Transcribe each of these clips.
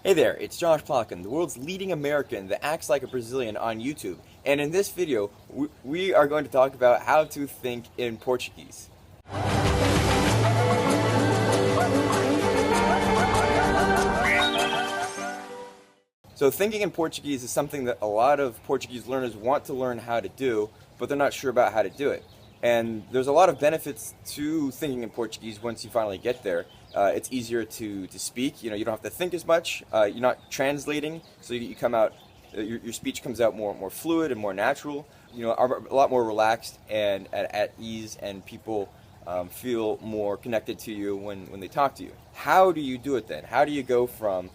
Hey there, it's Josh Plotkin, the world's leading American that acts like a Brazilian on YouTube. And in this video, we are going to talk about how to think in Portuguese. So thinking in Portuguese is something that a lot of Portuguese learners want to learn how to do, but they're not sure about how to do it. And there's a lot of benefits to thinking in Portuguese once you finally get there. It's easier to speak. You don't have to think as much. You're not translating, so you come out. Your speech comes out more fluid and more natural. Are a lot more relaxed and at ease, and people feel more connected to you when they talk to you. How do you do it then? How do you go from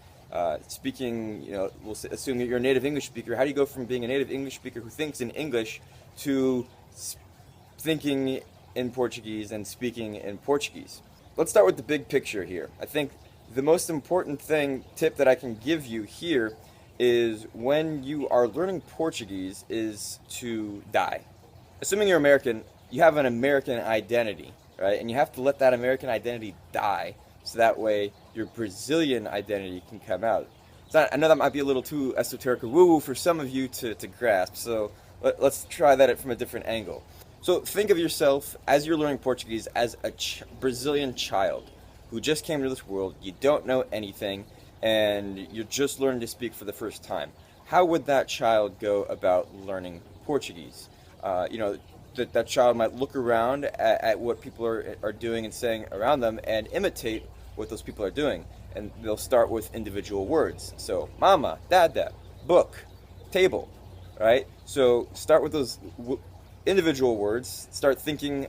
speaking, we'll assume that you're a native English speaker. How do you go from being a native English speaker who thinks in English to thinking in Portuguese and speaking in Portuguese? Let's start with the big picture here. I think the most important tip that I can give you here is when you are learning Portuguese is to die. Assuming you're American, you have an American identity, right? And you have to let that American identity die so that way your Brazilian identity can come out. I know that might be a little too esoteric or woo-woo for some of you to grasp, so let's try that from a different angle. So think of yourself, as you're learning Portuguese, as a Brazilian child who just came to this world. You don't know anything, and you're just learning to speak for the first time. How would that child go about learning Portuguese? That child might look around at what people are doing and saying around them and imitate what those people are doing. And they'll start with individual words. So, mama, dada, book, table, right? So start with those individual words. Start thinking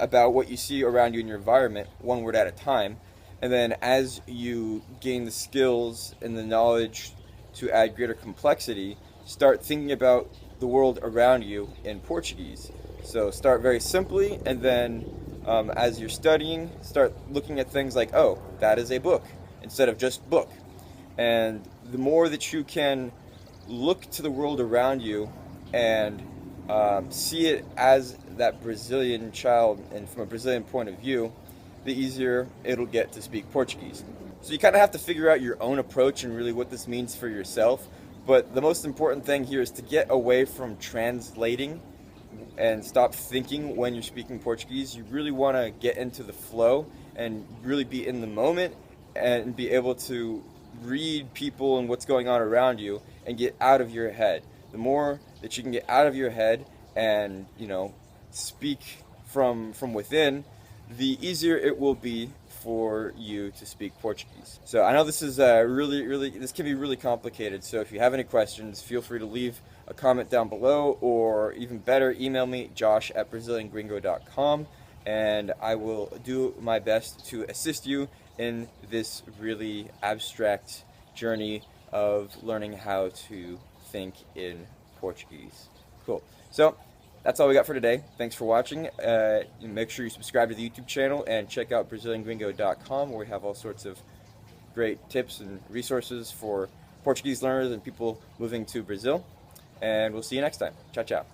about what you see around you in your environment, one word at a time. And then as you gain the skills and the knowledge to add greater complexity, start thinking about the world around you in Portuguese. So start very simply, and then as you're studying, start looking at things like, oh, that is a book, instead of just book. And the more that you can look to the world around you and see it as that Brazilian child and from a Brazilian point of view, the easier it'll get to speak Portuguese. So you kind of have to figure out your own approach and really what this means for yourself. But the most important thing here is to get away from translating and stop thinking when you're speaking Portuguese. You really want to get into the flow and really be in the moment and be able to read people and what's going on around you and get out of your head. The more that you can get out of your head and speak from within, the easier it will be for you to speak Portuguese. So I know this is this can be really complicated. So if you have any questions, feel free to leave a comment down below, or even better, email me, josh@braziliangringo.com, and I will do my best to assist you in this really abstract journey of learning how to think in Portuguese. Cool. So that's all we got for today. Thanks for watching. Make sure you subscribe to the YouTube channel and check out BrazilianGringo.com, where we have all sorts of great tips and resources for Portuguese learners and people moving to Brazil. And we'll see you next time. Ciao, ciao.